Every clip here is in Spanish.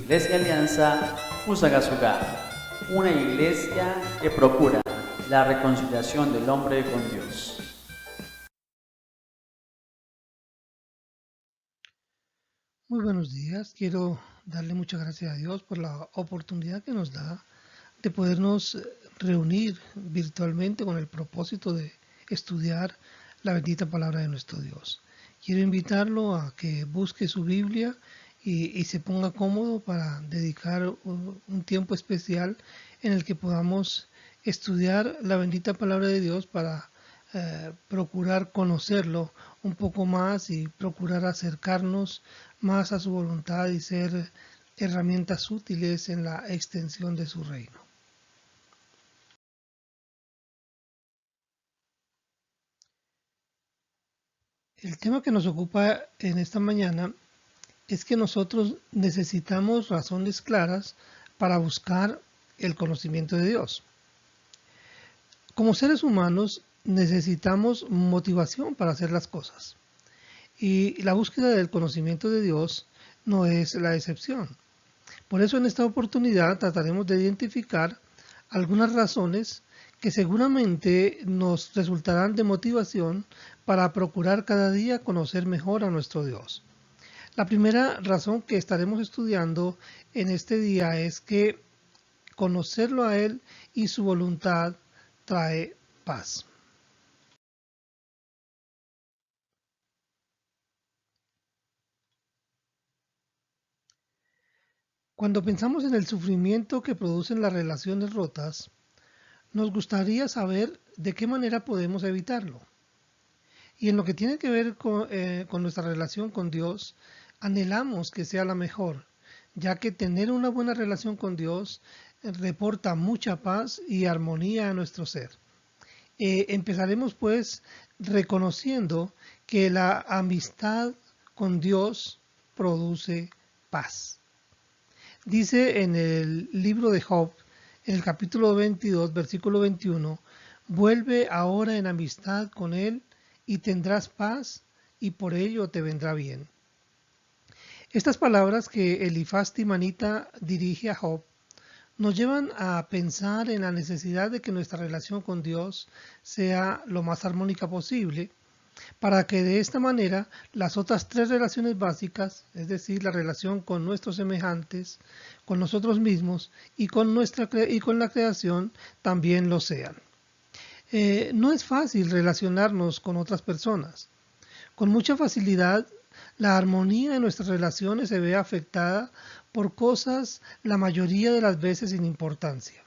Iglesia Alianza Fusagasugá, una iglesia que procura la reconciliación del hombre con Dios. Muy buenos días, quiero darle muchas gracias a Dios por la oportunidad que nos da de podernos reunir virtualmente con el propósito de estudiar la bendita palabra de nuestro Dios. Quiero invitarlo a que busque su Biblia y se ponga cómodo para dedicar un tiempo especial en el que podamos estudiar la bendita palabra de Dios para procurar conocerlo un poco más y procurar acercarnos más a su voluntad y ser herramientas útiles en la extensión de su reino. El tema que nos ocupa en esta mañana es que nosotros necesitamos razones claras para buscar el conocimiento de Dios. Como seres humanos necesitamos motivación para hacer las cosas y la búsqueda del conocimiento de Dios no es la excepción. Por eso en esta oportunidad trataremos de identificar algunas razones que seguramente nos resultarán de motivación para procurar cada día conocer mejor a nuestro Dios. La primera razón que estaremos estudiando en este día es que conocerlo a Él y su voluntad trae paz. Cuando pensamos en el sufrimiento que producen las relaciones rotas, nos gustaría saber de qué manera podemos evitarlo. Y en lo que tiene que ver con nuestra relación con Dios, anhelamos que sea la mejor, ya que tener una buena relación con Dios reporta mucha paz y armonía a nuestro ser. Empezaremos pues reconociendo que la amistad con Dios produce paz. Dice en el libro de Job, en el capítulo 22, versículo 21, vuelve ahora en amistad con Él y tendrás paz y por ello te vendrá bien. Estas palabras que Elifaz Timanita dirige a Job nos llevan a pensar en la necesidad de que nuestra relación con Dios sea lo más armónica posible, para que de esta manera las otras tres relaciones básicas, es decir, la relación con nuestros semejantes, con nosotros mismos y con la creación, también lo sean. No es fácil relacionarnos con otras personas. Con mucha facilidad, la armonía de nuestras relaciones se ve afectada por cosas la mayoría de las veces sin importancia.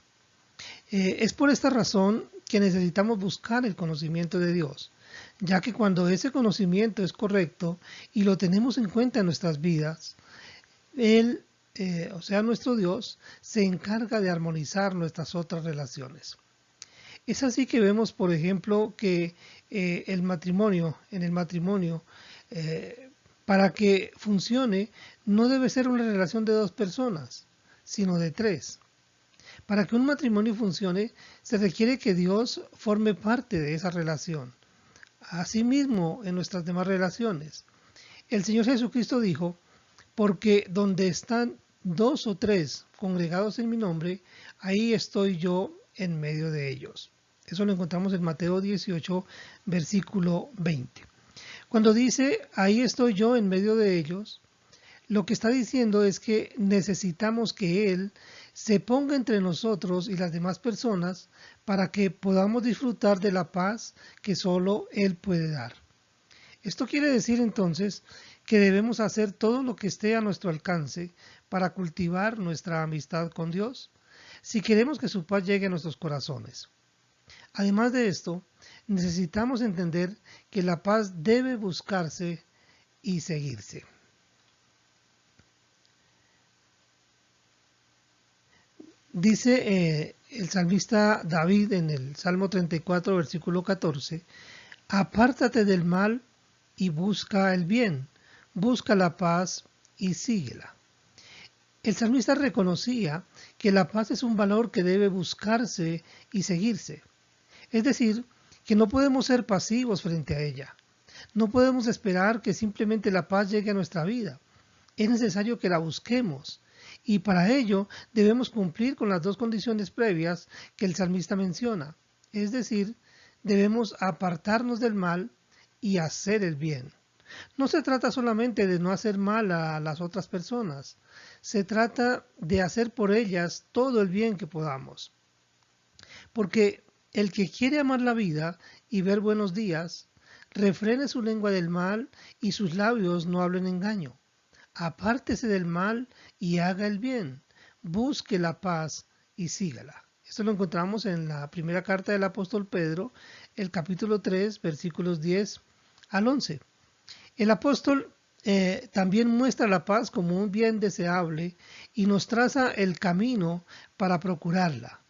Es por esta razón que necesitamos buscar el conocimiento de Dios, ya que cuando ese conocimiento es correcto y lo tenemos en cuenta en nuestras vidas, Él, o sea, nuestro Dios, se encarga de armonizar nuestras otras relaciones. Es así que vemos, por ejemplo, que en el matrimonio, para que funcione, no debe ser una relación de dos personas, sino de tres. Para que un matrimonio funcione, se requiere que Dios forme parte de esa relación. Asimismo, en nuestras demás relaciones. El Señor Jesucristo dijo, porque donde están dos o tres congregados en mi nombre, ahí estoy yo en medio de ellos. Eso lo encontramos en Mateo 18, versículo 20. Cuando dice, ahí estoy yo en medio de ellos, lo que está diciendo es que necesitamos que Él se ponga entre nosotros y las demás personas para que podamos disfrutar de la paz que solo Él puede dar. Esto quiere decir entonces que debemos hacer todo lo que esté a nuestro alcance para cultivar nuestra amistad con Dios, si queremos que su paz llegue a nuestros corazones. Además de esto, necesitamos entender que la paz debe buscarse y seguirse. Dice el salmista David en el Salmo 34, versículo 14, apártate del mal y busca el bien, busca la paz y síguela. El salmista reconocía que la paz es un valor que debe buscarse y seguirse. Es decir, que no podemos ser pasivos frente a ella. No podemos esperar que simplemente la paz llegue a nuestra vida. Es necesario que la busquemos Y para ello debemos cumplir con las dos condiciones previas que el salmista menciona. Es decir, debemos apartarnos del mal y hacer el bien. No se trata solamente de no hacer mal a las otras personas, se trata de hacer por ellas todo el bien que podamos. Porque el que quiere amar la vida y ver buenos días, refrene su lengua del mal y sus labios no hablen engaño. Apártese del mal y haga el bien. Busque la paz y sígala. Esto lo encontramos en la primera carta del apóstol Pedro, el capítulo 3, versículos 10 al 11. El apóstol también muestra la paz como un bien deseable y nos traza el camino para procurarla.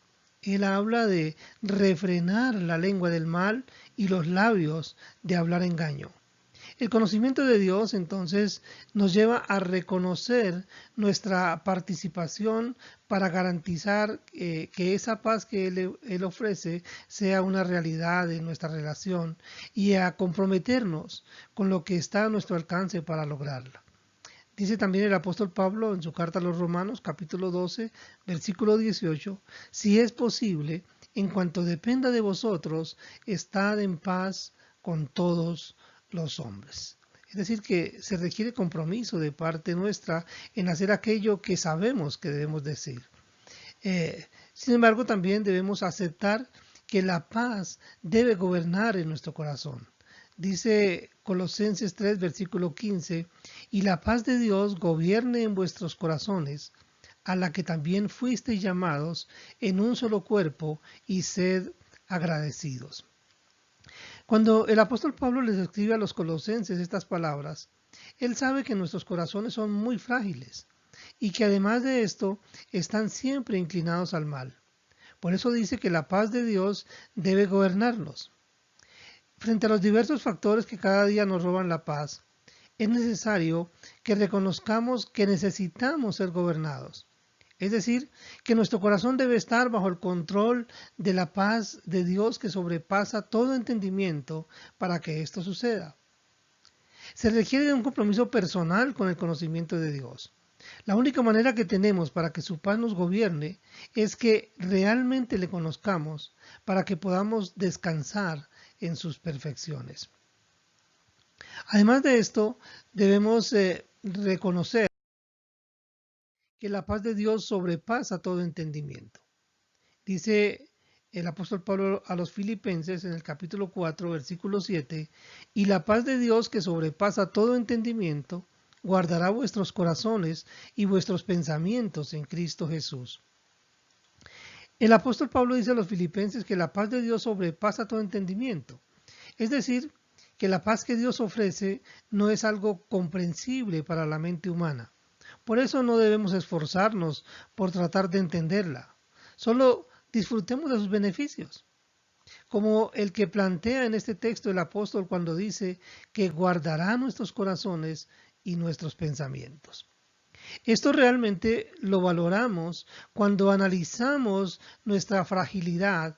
Él habla de refrenar la lengua del mal y los labios de hablar engaño. El conocimiento de Dios entonces nos lleva a reconocer nuestra participación para garantizar que esa paz que Él ofrece sea una realidad en nuestra relación y a comprometernos con lo que está a nuestro alcance para lograrla. Dice también el apóstol Pablo en su carta a los Romanos, capítulo 12, versículo 18, si es posible, en cuanto dependa de vosotros, estad en paz con todos los hombres. Es decir, que se requiere compromiso de parte nuestra en hacer aquello que sabemos que debemos decir. Sin embargo, también debemos aceptar que la paz debe gobernar en nuestro corazón. Dice Colosenses 3, versículo 15, y la paz de Dios gobierne en vuestros corazones, a la que también fuisteis llamados en un solo cuerpo, y sed agradecidos. Cuando el apóstol Pablo les escribe a los colosenses estas palabras, él sabe que nuestros corazones son muy frágiles y que además de esto están siempre inclinados al mal. Por eso dice que la paz de Dios debe gobernarnos. Frente a los diversos factores que cada día nos roban la paz, es necesario que reconozcamos que necesitamos ser gobernados. Es decir, que nuestro corazón debe estar bajo el control de la paz de Dios que sobrepasa todo entendimiento para que esto suceda. Se requiere de un compromiso personal con el conocimiento de Dios. La única manera que tenemos para que su paz nos gobierne es que realmente le conozcamos para que podamos descansar en sus perfecciones. Además de esto, debemos reconocer que la paz de Dios sobrepasa todo entendimiento. Dice el apóstol Pablo a los Filipenses en el capítulo 4, versículo 7, y la paz de Dios que sobrepasa todo entendimiento, guardará vuestros corazones y vuestros pensamientos en Cristo Jesús. El apóstol Pablo dice a los Filipenses que la paz de Dios sobrepasa todo entendimiento. Es decir, que la paz que Dios ofrece no es algo comprensible para la mente humana. Por eso no debemos esforzarnos por tratar de entenderla. Solo disfrutemos de sus beneficios. Como el que plantea en este texto el apóstol cuando dice que guardará nuestros corazones y nuestros pensamientos. Esto realmente lo valoramos cuando analizamos nuestra fragilidad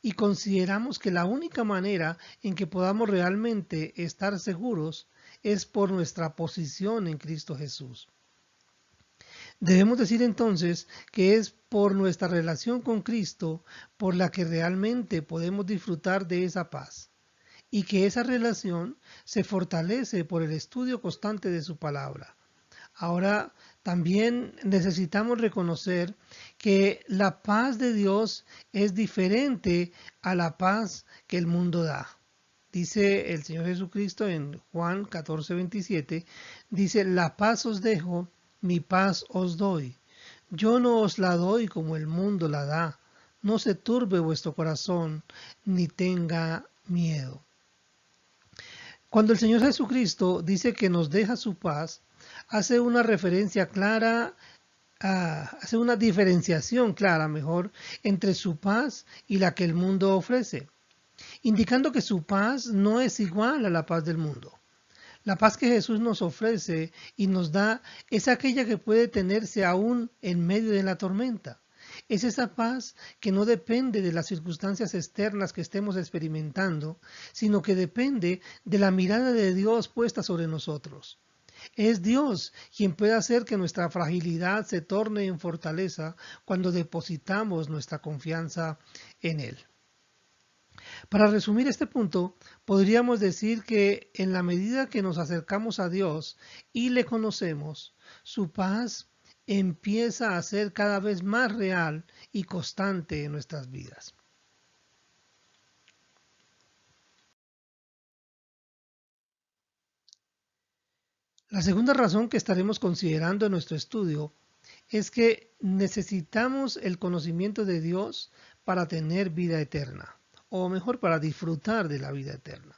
y consideramos que la única manera en que podamos realmente estar seguros es por nuestra posición en Cristo Jesús. Debemos decir entonces que es por nuestra relación con Cristo por la que realmente podemos disfrutar de esa paz y que esa relación se fortalece por el estudio constante de su palabra. Ahora también necesitamos reconocer que la paz de Dios es diferente a la paz que el mundo da. Dice el Señor Jesucristo en Juan 14:27, dice, la paz os dejo, mi paz os doy. Yo no os la doy como el mundo la da. No se turbe vuestro corazón, ni tenga miedo. Cuando el Señor Jesucristo dice que nos deja su paz, hace una referencia clara, hace una diferenciación clara, entre su paz y la que el mundo ofrece, indicando que su paz no es igual a la paz del mundo. La paz que Jesús nos ofrece y nos da es aquella que puede tenerse aún en medio de la tormenta. Es esa paz que no depende de las circunstancias externas que estemos experimentando, sino que depende de la mirada de Dios puesta sobre nosotros. Es Dios quien puede hacer que nuestra fragilidad se torne en fortaleza cuando depositamos nuestra confianza en Él. Para resumir este punto, podríamos decir que en la medida que nos acercamos a Dios y le conocemos, su paz empieza a ser cada vez más real y constante en nuestras vidas. La segunda razón que estaremos considerando en nuestro estudio es que necesitamos el conocimiento de Dios para tener vida eterna, o mejor, para disfrutar de la vida eterna.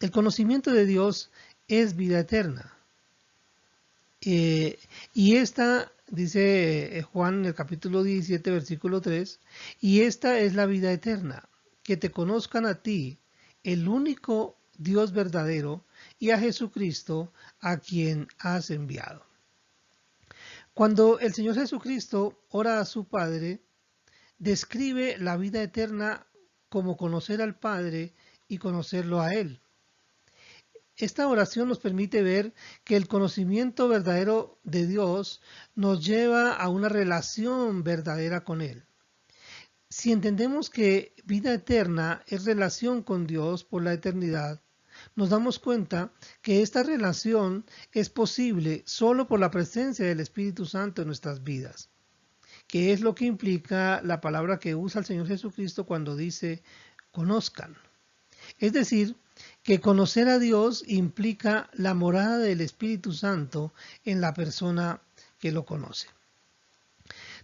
El conocimiento de Dios es vida eterna. Y esta, dice Juan en el capítulo 17, versículo 3, y esta es la vida eterna, que te conozcan a ti, el único Dios verdadero, y a Jesucristo, a quien has enviado. Cuando el Señor Jesucristo ora a su Padre, describe la vida eterna como conocer al Padre y conocerlo a Él. Esta oración nos permite ver que el conocimiento verdadero de Dios nos lleva a una relación verdadera con Él. Si entendemos que vida eterna es relación con Dios por la eternidad, nos damos cuenta que esta relación es posible solo por la presencia del Espíritu Santo en nuestras vidas, que es lo que implica la palabra que usa el Señor Jesucristo cuando dice conozcan. Es decir, que conocer a Dios implica la morada del Espíritu Santo en la persona que lo conoce.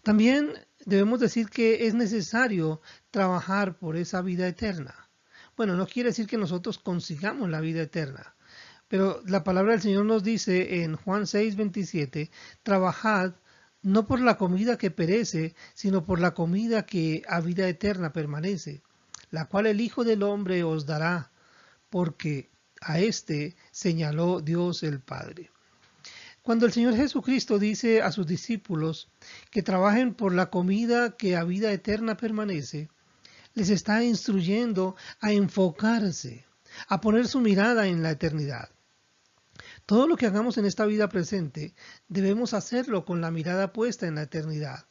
También debemos decir que es necesario trabajar por esa vida eterna. Bueno, no quiere decir que nosotros consigamos la vida eterna, pero la palabra del Señor nos dice en Juan 6:27, trabajad no por la comida que perece, sino por la comida que a vida eterna permanece, la cual el Hijo del Hombre os dará, porque a éste señaló Dios el Padre. Cuando el Señor Jesucristo dice a sus discípulos que trabajen por la comida que a vida eterna permanece, les está instruyendo a enfocarse, a poner su mirada en la eternidad. Todo lo que hagamos en esta vida presente, debemos hacerlo con la mirada puesta en la eternidad.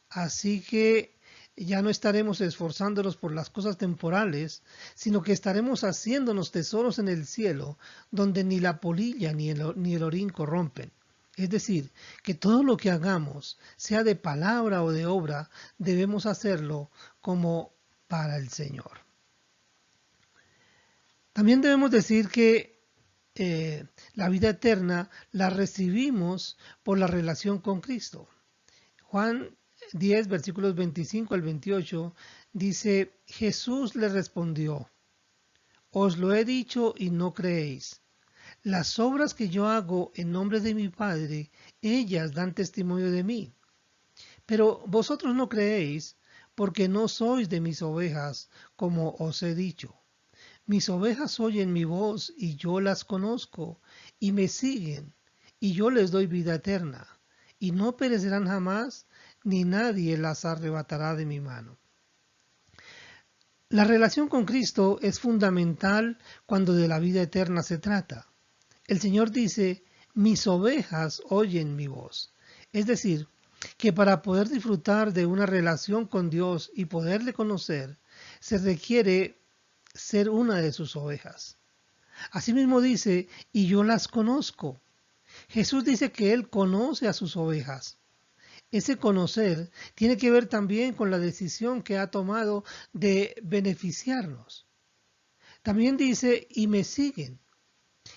Así que ya no estaremos esforzándonos por las cosas temporales, sino que estaremos haciéndonos tesoros en el cielo, donde ni la polilla ni el orín corrompen. Es decir, que todo lo que hagamos, sea de palabra o de obra, debemos hacerlo como para el Señor. También debemos decir que la vida eterna la recibimos por la relación con Cristo. Juan 10, versículos 25 al 28, dice, Jesús le respondió, os lo he dicho y no creéis. Las obras que yo hago en nombre de mi Padre, ellas dan testimonio de mí. Pero vosotros no creéis, porque no sois de mis ovejas, como os he dicho. Mis ovejas oyen mi voz, y yo las conozco, y me siguen, y yo les doy vida eterna, y no perecerán jamás, ni nadie las arrebatará de mi mano. La relación con Cristo es fundamental cuando de la vida eterna se trata. El Señor dice, mis ovejas oyen mi voz. Es decir, que para poder disfrutar de una relación con Dios y poderle conocer, se requiere ser una de sus ovejas. Asimismo dice, y yo las conozco. Jesús dice que Él conoce a sus ovejas. Ese conocer tiene que ver también con la decisión que ha tomado de beneficiarnos. También dice, y me siguen.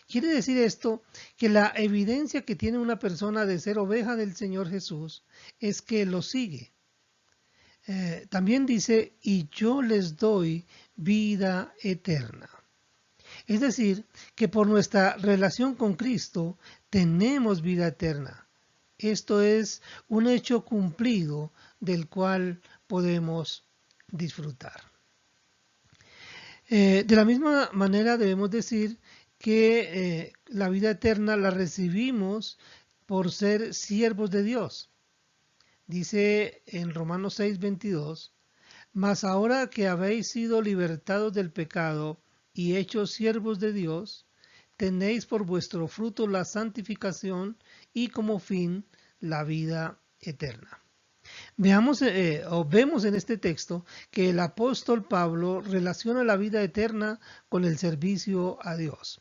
Quiere decir esto que la evidencia que tiene una persona de ser oveja del Señor Jesús es que lo sigue. También dice, y yo les doy vida eterna. Es decir, que por nuestra relación con Cristo tenemos vida eterna. Esto es un hecho cumplido del cual podemos disfrutar. De la misma manera debemos decir que la vida eterna la recibimos por ser siervos de Dios. Dice en Romanos 6:22, mas ahora que habéis sido libertados del pecado y hechos siervos de Dios, tenéis por vuestro fruto la santificación y como fin la vida eterna. Vemos en este texto que el apóstol Pablo relaciona la vida eterna con el servicio a Dios.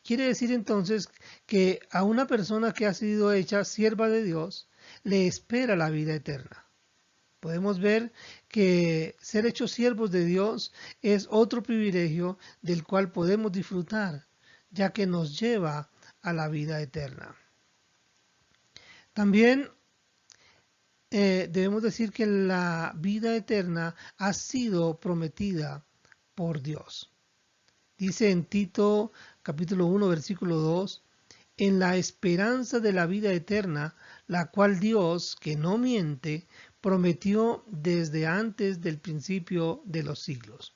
Quiere decir entonces que a una persona que ha sido hecha sierva de Dios le espera la vida eterna. Podemos ver que ser hechos siervos de Dios es otro privilegio del cual podemos disfrutar, ya que nos lleva a la vida eterna. También debemos decir que la vida eterna ha sido prometida por Dios. Dice en Tito capítulo 1 versículo 2, en la esperanza de la vida eterna, la cual Dios, que no miente, prometió desde antes del principio de los siglos.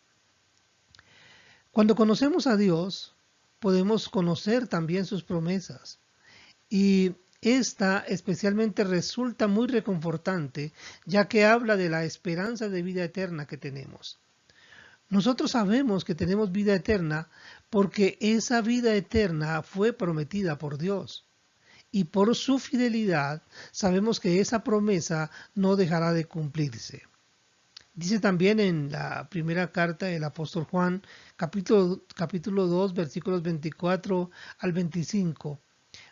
Cuando conocemos a Dios, podemos conocer también sus promesas. Y esta especialmente resulta muy reconfortante, ya que habla de la esperanza de vida eterna que tenemos. Nosotros sabemos que tenemos vida eterna porque esa vida eterna fue prometida por Dios. Y por su fidelidad sabemos que esa promesa no dejará de cumplirse. Dice también en la primera carta del apóstol Juan, capítulo 2, versículos 24 al 25.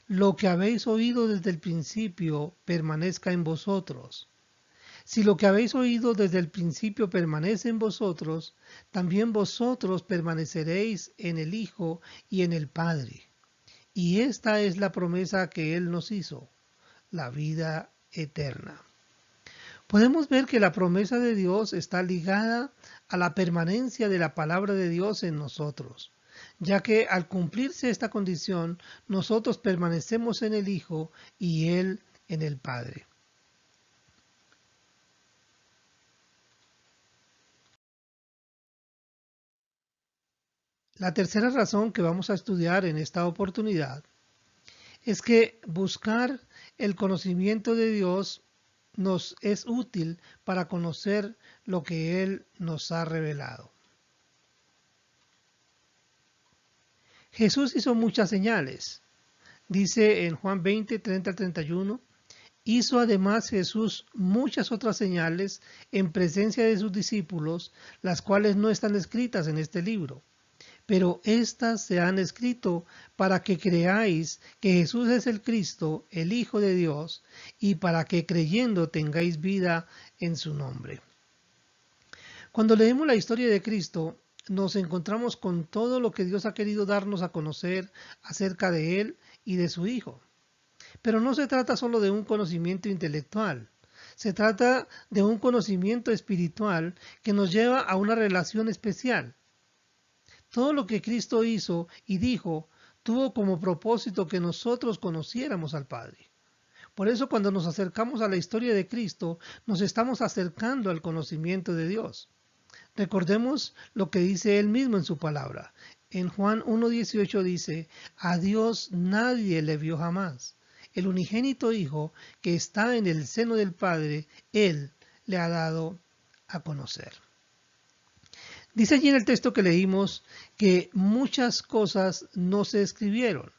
Lo que habéis oído desde el principio permanezca en vosotros. Si lo que habéis oído desde el principio permanece en vosotros, también vosotros permaneceréis en el Hijo y en el Padre. Y esta es la promesa que Él nos hizo, la vida eterna. Podemos ver que la promesa de Dios está ligada a la permanencia de la palabra de Dios en nosotros, ya que al cumplirse esta condición, nosotros permanecemos en el Hijo y Él en el Padre. La tercera razón que vamos a estudiar en esta oportunidad es que buscar el conocimiento de Dios nos es útil para conocer lo que Él nos ha revelado. Jesús hizo muchas señales. Dice en Juan 20, 30 al 31, hizo además Jesús muchas otras señales en presencia de sus discípulos, las cuales no están escritas en este libro. Pero éstas se han escrito para que creáis que Jesús es el Cristo, el Hijo de Dios, y para que creyendo tengáis vida en su nombre. Cuando leemos la historia de Cristo, nos encontramos con todo lo que Dios ha querido darnos a conocer acerca de Él y de su Hijo. Pero no se trata solo de un conocimiento intelectual. Se trata de un conocimiento espiritual que nos lleva a una relación especial. Todo lo que Cristo hizo y dijo tuvo como propósito que nosotros conociéramos al Padre. Por eso cuando nos acercamos a la historia de Cristo, nos estamos acercando al conocimiento de Dios. Recordemos lo que dice Él mismo en su palabra. En Juan 1:18 dice, a Dios nadie le vio jamás. El unigénito Hijo que está en el seno del Padre, Él le ha dado a conocer. Dice allí en el texto que leímos que muchas cosas no se escribieron.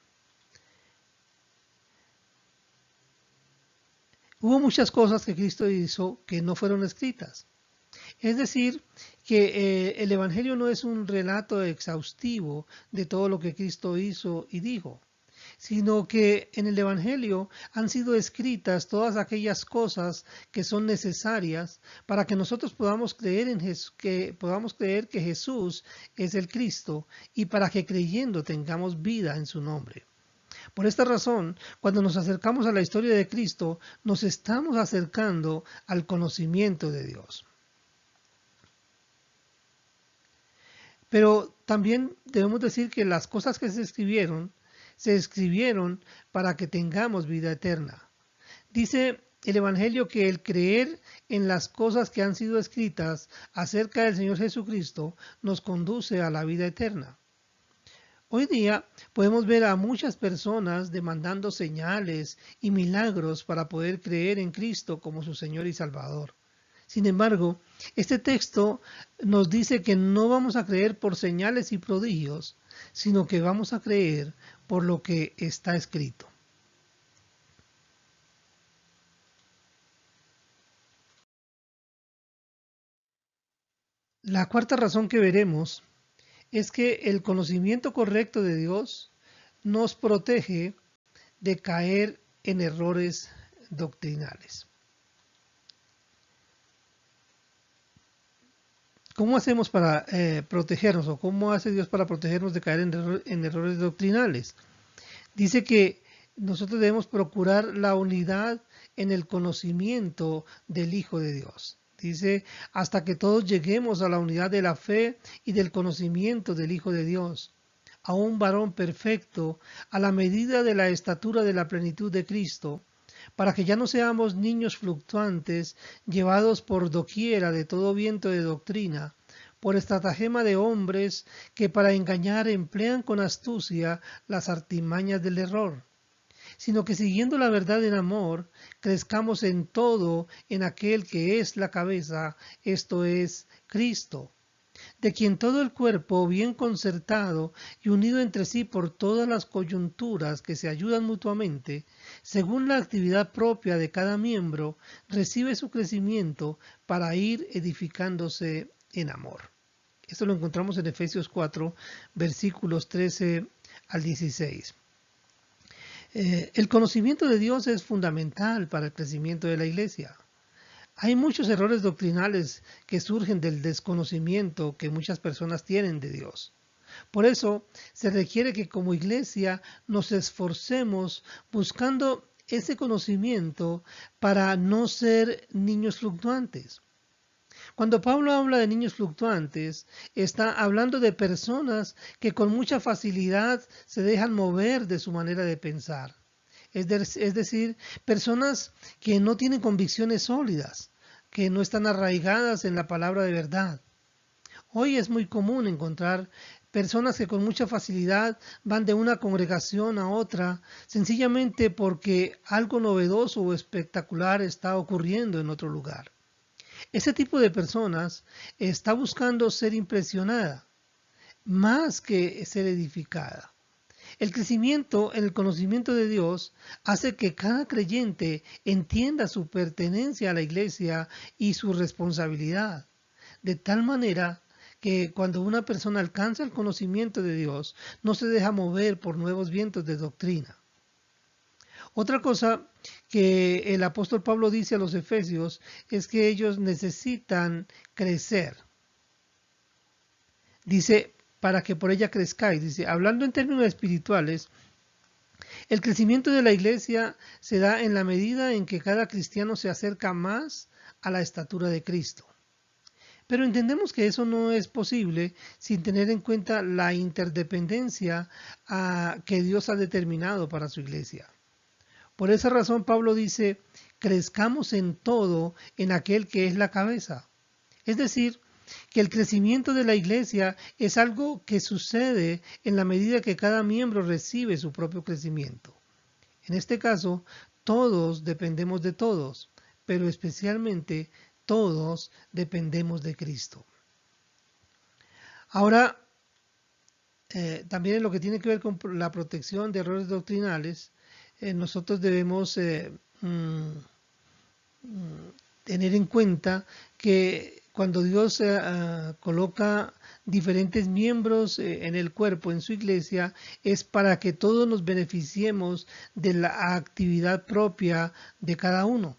Hubo muchas cosas que Cristo hizo que no fueron escritas. Es decir, que el Evangelio no es un relato exhaustivo de todo lo que Cristo hizo y dijo, sino que en el Evangelio han sido escritas todas aquellas cosas que son necesarias para que nosotros podamos creer que Jesús es el Cristo y para que creyendo tengamos vida en su nombre. Por esta razón, cuando nos acercamos a la historia de Cristo, nos estamos acercando al conocimiento de Dios. Pero también debemos decir que las cosas que se escribieron para que tengamos vida eterna. Dice el Evangelio que el creer en las cosas que han sido escritas acerca del Señor Jesucristo nos conduce a la vida eterna. Hoy día podemos ver a muchas personas demandando señales y milagros para poder creer en Cristo como su Señor y Salvador. Sin embargo, este texto nos dice que no vamos a creer por señales y prodigios, sino que vamos a creer por lo que está escrito. La cuarta razón que veremos es que el conocimiento correcto de Dios nos protege de caer en errores doctrinales. ¿Cómo hacemos para protegernos o cómo hace Dios para protegernos de caer en errores doctrinales? Dice que nosotros debemos procurar la unidad en el conocimiento del Hijo de Dios. Dice, hasta que todos lleguemos a la unidad de la fe y del conocimiento del Hijo de Dios, a un varón perfecto, a la medida de la estatura de la plenitud de Cristo, para que ya no seamos niños fluctuantes, llevados por doquiera de todo viento de doctrina, por estratagema de hombres que para engañar emplean con astucia las artimañas del error, sino que siguiendo la verdad en amor, crezcamos en todo en aquel que es la cabeza, esto es Cristo, de quien todo el cuerpo, bien concertado y unido entre sí por todas las coyunturas que se ayudan mutuamente, según la actividad propia de cada miembro, recibe su crecimiento para ir edificándose en amor. Esto lo encontramos en Efesios 4, versículos 13 al 16. El conocimiento de Dios es fundamental para el crecimiento de la iglesia. Hay muchos errores doctrinales que surgen del desconocimiento que muchas personas tienen de Dios. Por eso se requiere que como iglesia nos esforcemos buscando ese conocimiento para no ser niños fluctuantes. Cuando Pablo habla de niños fluctuantes, está hablando de personas que con mucha facilidad se dejan mover de su manera de pensar. Es decir, personas que no tienen convicciones sólidas, que no están arraigadas en la palabra de verdad. Hoy es muy común encontrar personas que con mucha facilidad van de una congregación a otra, sencillamente porque algo novedoso o espectacular está ocurriendo en otro lugar. Ese tipo de personas está buscando ser impresionada, más que ser edificada. El crecimiento en el conocimiento de Dios hace que cada creyente entienda su pertenencia a la iglesia y su responsabilidad, de tal manera que cuando una persona alcanza el conocimiento de Dios, no se deja mover por nuevos vientos de doctrina. Otra cosa que el apóstol Pablo dice a los efesios es que ellos necesitan crecer. Dice, para que por ella crezcáis. Dice, hablando en términos espirituales, el crecimiento de la iglesia se da en la medida en que cada cristiano se acerca más a la estatura de Cristo. Pero entendemos que eso no es posible sin tener en cuenta la interdependencia que Dios ha determinado para su iglesia. Por esa razón Pablo dice, crezcamos en todo en aquel que es la cabeza. Es decir, que el crecimiento de la iglesia es algo que sucede en la medida que cada miembro recibe su propio crecimiento. En este caso, todos dependemos de todos, pero especialmente todos dependemos de Cristo. Ahora, también en lo que tiene que ver con la protección de errores doctrinales, nosotros debemos tener en cuenta que cuando Dios coloca diferentes miembros en el cuerpo, en su iglesia, es para que todos nos beneficiemos de la actividad propia de cada uno.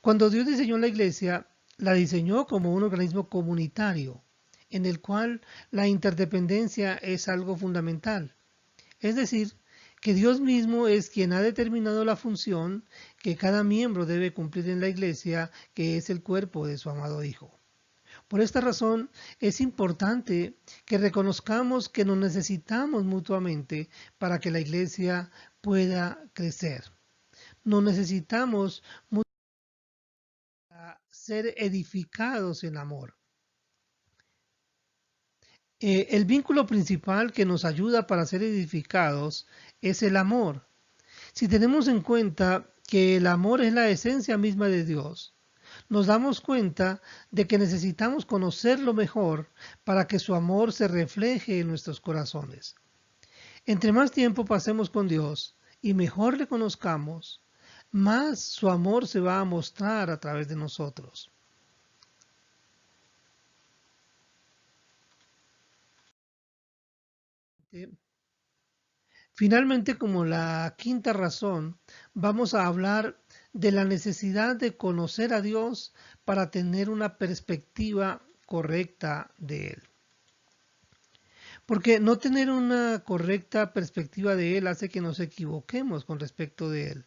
Cuando Dios diseñó la iglesia, la diseñó como un organismo comunitario, en el cual la interdependencia es algo fundamental. Es decir, que Dios mismo es quien ha determinado la función que cada miembro debe cumplir en la iglesia, que es el cuerpo de su amado Hijo. Por esta razón, es importante que reconozcamos que nos necesitamos mutuamente para que la iglesia pueda crecer. Nos necesitamos mutuamente para ser edificados en amor. El vínculo principal que nos ayuda para ser edificados es el amor. Si tenemos en cuenta que el amor es la esencia misma de Dios, nos damos cuenta de que necesitamos conocerlo mejor para que su amor se refleje en nuestros corazones. Entre más tiempo pasemos con Dios y mejor le conozcamos, más su amor se va a mostrar a través de nosotros. Finalmente, como la quinta razón, vamos a hablar de la necesidad de conocer a Dios para tener una perspectiva correcta de Él. Porque no tener una correcta perspectiva de Él hace que nos equivoquemos con respecto de Él.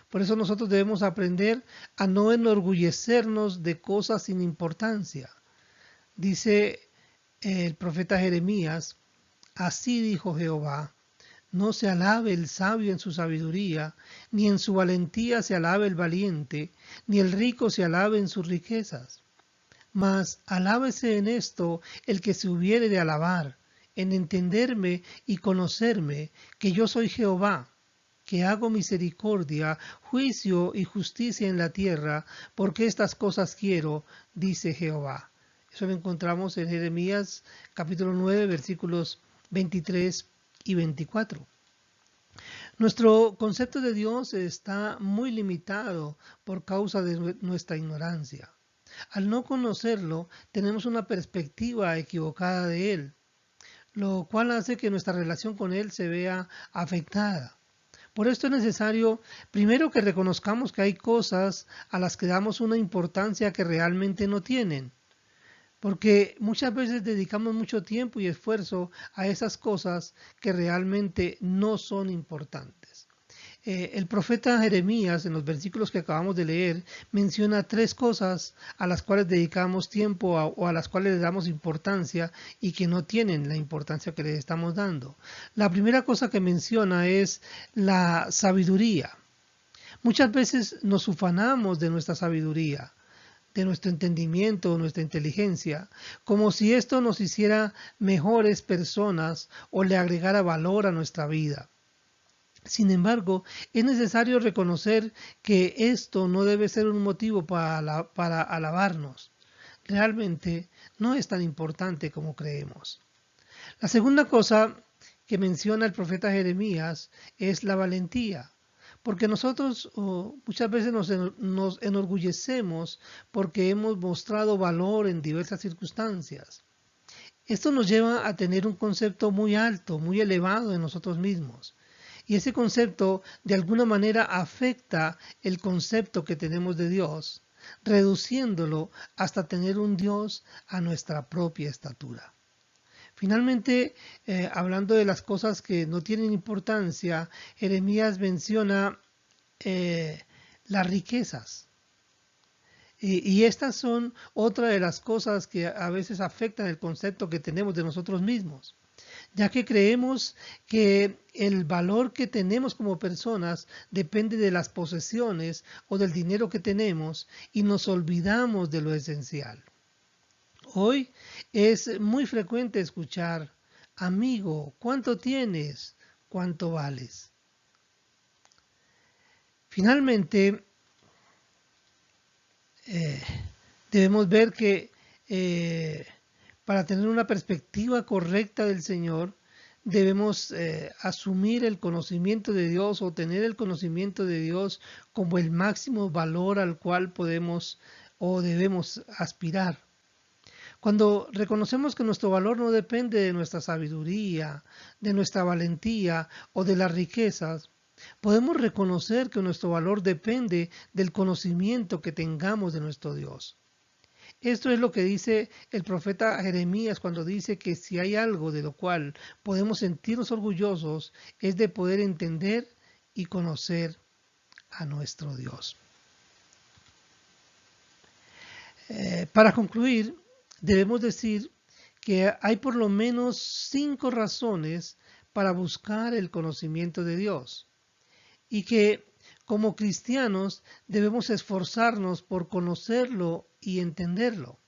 Por eso nosotros debemos aprender a no enorgullecernos de cosas sin importancia. Dice el profeta Jeremías, así dijo Jehová, no se alabe el sabio en su sabiduría, ni en su valentía se alabe el valiente, ni el rico se alabe en sus riquezas. Mas alábese en esto el que se hubiere de alabar, en entenderme y conocerme, que yo soy Jehová, que hago misericordia, juicio y justicia en la tierra, porque estas cosas quiero, dice Jehová. Eso lo encontramos en Jeremías capítulo 9, versículos 23 y 24. Nuestro concepto de Dios está muy limitado por causa de nuestra ignorancia. Al no conocerlo, tenemos una perspectiva equivocada de Él, lo cual hace que nuestra relación con Él se vea afectada. Por esto es necesario, primero, que reconozcamos que hay cosas a las que damos una importancia que realmente no tienen. Porque muchas veces dedicamos mucho tiempo y esfuerzo a esas cosas que realmente no son importantes. El profeta Jeremías, en los versículos que acabamos de leer, menciona 3 cosas a las cuales dedicamos tiempo o a las cuales le damos importancia y que no tienen la importancia que le estamos dando. La primera cosa que menciona es la sabiduría. Muchas veces nos ufanamos de nuestra sabiduría, de nuestro entendimiento, nuestra inteligencia, como si esto nos hiciera mejores personas o le agregara valor a nuestra vida. Sin embargo, es necesario reconocer que esto no debe ser un motivo para alabarnos. Realmente no es tan importante como creemos. La segunda cosa que menciona el profeta Jeremías es la valentía. Porque nosotros muchas veces nos enorgullecemos porque hemos mostrado valor en diversas circunstancias. Esto nos lleva a tener un concepto muy alto, muy elevado de nosotros mismos. Y ese concepto de alguna manera afecta el concepto que tenemos de Dios, reduciéndolo hasta tener un Dios a nuestra propia estatura. Finalmente, hablando de las cosas que no tienen importancia, Jeremías menciona las riquezas. Y estas son otra de las cosas que a veces afectan el concepto que tenemos de nosotros mismos, ya que creemos que el valor que tenemos como personas depende de las posesiones o del dinero que tenemos y nos olvidamos de lo esencial. Hoy es muy frecuente escuchar, amigo, ¿cuánto tienes? ¿Cuánto vales? Finalmente, debemos ver que para tener una perspectiva correcta del Señor, debemos asumir el conocimiento de Dios o tener el conocimiento de Dios como el máximo valor al cual podemos o debemos aspirar. Cuando reconocemos que nuestro valor no depende de nuestra sabiduría, de nuestra valentía o de las riquezas, podemos reconocer que nuestro valor depende del conocimiento que tengamos de nuestro Dios. Esto es lo que dice el profeta Jeremías cuando dice que si hay algo de lo cual podemos sentirnos orgullosos es de poder entender y conocer a nuestro Dios. Para concluir, debemos decir que hay por lo menos 5 razones para buscar el conocimiento de Dios y que como cristianos debemos esforzarnos por conocerlo y entenderlo.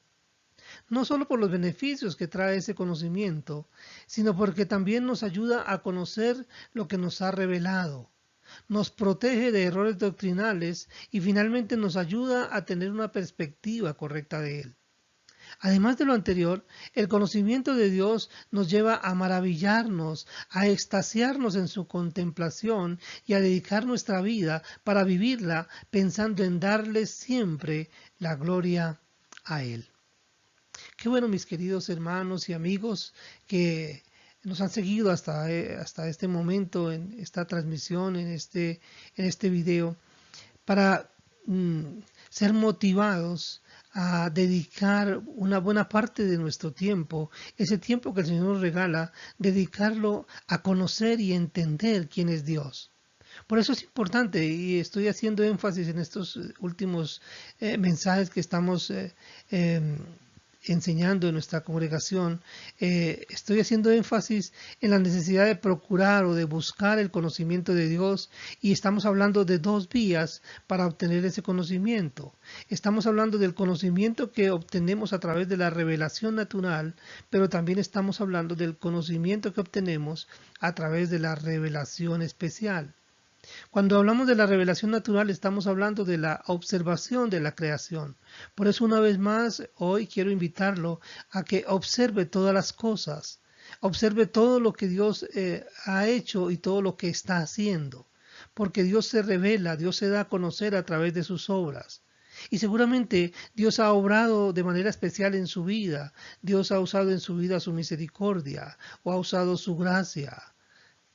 No solo por los beneficios que trae ese conocimiento, sino porque también nos ayuda a conocer lo que nos ha revelado. nos protege de errores doctrinales y finalmente nos ayuda a tener una perspectiva correcta de Él. Además de lo anterior, el conocimiento de Dios nos lleva a maravillarnos, a extasiarnos en su contemplación y a dedicar nuestra vida para vivirla pensando en darle siempre la gloria a Él. Qué bueno, mis queridos hermanos y amigos que nos han seguido hasta este momento en esta transmisión, en este video, para ser motivados a dedicar una buena parte de nuestro tiempo, ese tiempo que el Señor nos regala, dedicarlo a conocer y entender quién es Dios. Por eso es importante, y estoy haciendo énfasis en estos últimos mensajes que estamos enseñando en nuestra congregación, estoy haciendo énfasis en la necesidad de procurar o de buscar el conocimiento de Dios, y estamos hablando de dos vías para obtener ese conocimiento. Estamos hablando del conocimiento que obtenemos a través de la revelación natural, pero también estamos hablando del conocimiento que obtenemos a través de la revelación especial. Cuando hablamos de la revelación natural, estamos hablando de la observación de la creación. Por eso, una vez más, hoy quiero invitarlo a que observe todas las cosas, observe todo lo que Dios ha hecho y todo lo que está haciendo, porque Dios se revela, Dios se da a conocer a través de sus obras. Y seguramente Dios ha obrado de manera especial en su vida, Dios ha usado en su vida su misericordia o ha usado su gracia.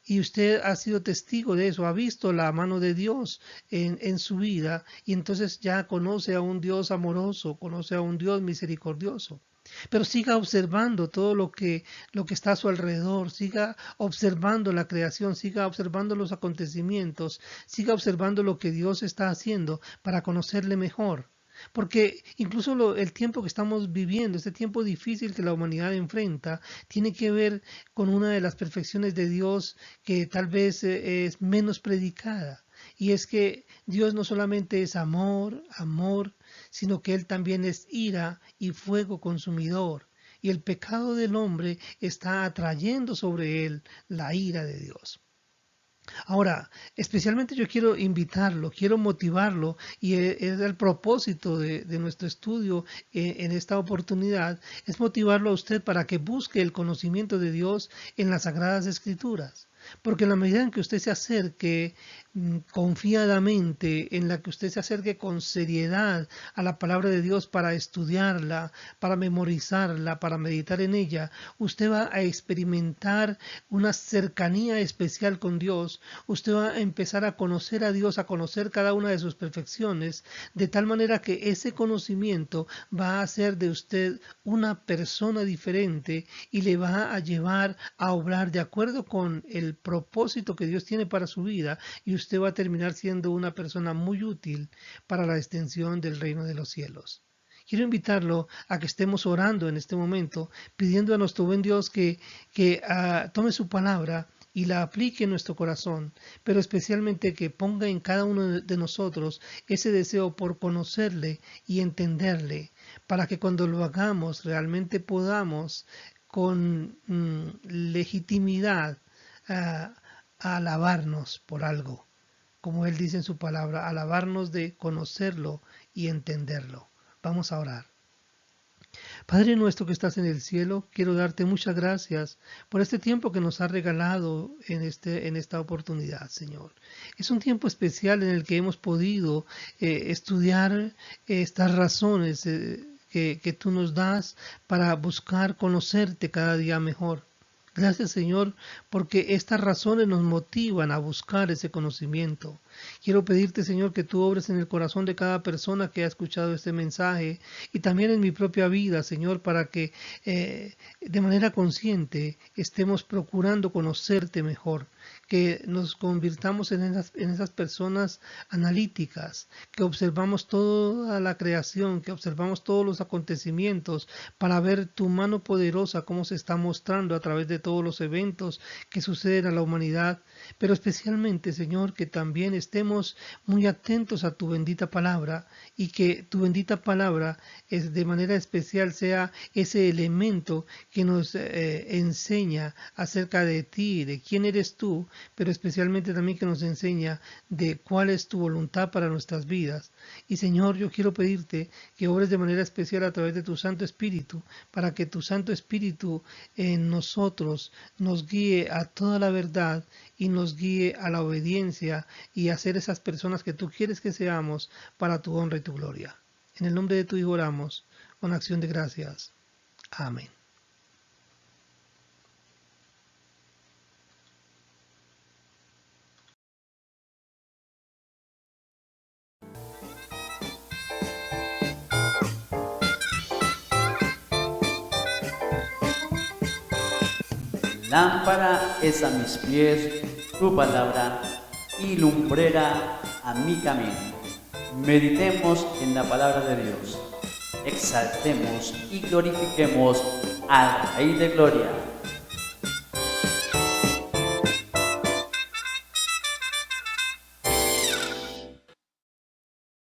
Y usted ha sido testigo de eso, ha visto la mano de Dios en su vida, y entonces ya conoce a un Dios amoroso, conoce a un Dios misericordioso. Pero siga observando todo lo que está a su alrededor, siga observando la creación, siga observando los acontecimientos, siga observando lo que Dios está haciendo para conocerle mejor. Porque incluso el tiempo que estamos viviendo, este tiempo difícil que la humanidad enfrenta, tiene que ver con una de las perfecciones de Dios que tal vez es menos predicada. Y es que Dios no solamente es amor, sino que Él también es ira y fuego consumidor. Y el pecado del hombre está atrayendo sobre él la ira de Dios. Ahora, especialmente yo quiero invitarlo, quiero motivarlo, y es el propósito de nuestro estudio en esta oportunidad, es motivarlo a usted para que busque el conocimiento de Dios en las Sagradas Escrituras. Porque en la medida en que usted se acerque confiadamente, en la que usted se acerque con seriedad a la palabra de Dios para estudiarla, para memorizarla, para meditar en ella, usted va a experimentar una cercanía especial con Dios, usted va a empezar a conocer a Dios, a conocer cada una de sus perfecciones, de tal manera que ese conocimiento va a hacer de usted una persona diferente y le va a llevar a obrar de acuerdo con el propósito que Dios tiene para su vida, y usted va a terminar siendo una persona muy útil para la extensión del reino de los cielos. Quiero invitarlo a que estemos orando en este momento, pidiendo a nuestro buen Dios que tome su palabra y la aplique en nuestro corazón, pero especialmente que ponga en cada uno de nosotros ese deseo por conocerle y entenderle, para que cuando lo hagamos realmente podamos con legitimidad a alabarnos por algo, como Él dice en su palabra, alabarnos de conocerlo y entenderlo. Vamos a orar. Padre nuestro que estás en el cielo, quiero darte muchas gracias por este tiempo que nos has regalado en esta oportunidad, Señor. Es un tiempo especial en el que hemos podido estudiar estas razones que tú nos das para buscar conocerte cada día mejor. Gracias, Señor, porque estas razones nos motivan a buscar ese conocimiento. Quiero pedirte, Señor, que tú obres en el corazón de cada persona que ha escuchado este mensaje y también en mi propia vida, Señor, para que de manera consciente estemos procurando conocerte mejor, que nos convirtamos en esas personas analíticas, que observamos toda la creación, que observamos todos los acontecimientos para ver tu mano poderosa cómo se está mostrando a través de todos los eventos que suceden a la humanidad, pero especialmente, Señor, que también estemos muy atentos a tu bendita palabra y que tu bendita palabra de manera especial sea ese elemento que nos enseña acerca de ti, de quién eres tú, pero especialmente también que nos enseña de cuál es tu voluntad para nuestras vidas. Y Señor, yo quiero pedirte que obres de manera especial a través de tu Santo Espíritu, para que tu Santo Espíritu en nosotros nos guíe a toda la verdad y nos guíe a la obediencia y a ser esas personas que tú quieres que seamos para tu honra y tu gloria. En el nombre de tu Hijo oramos, con acción de gracias. Amén. Lámpara es a mis pies tu palabra y lumbrera a mi camino. Meditemos en la palabra de Dios. Exaltemos y glorifiquemos al Rey de Gloria.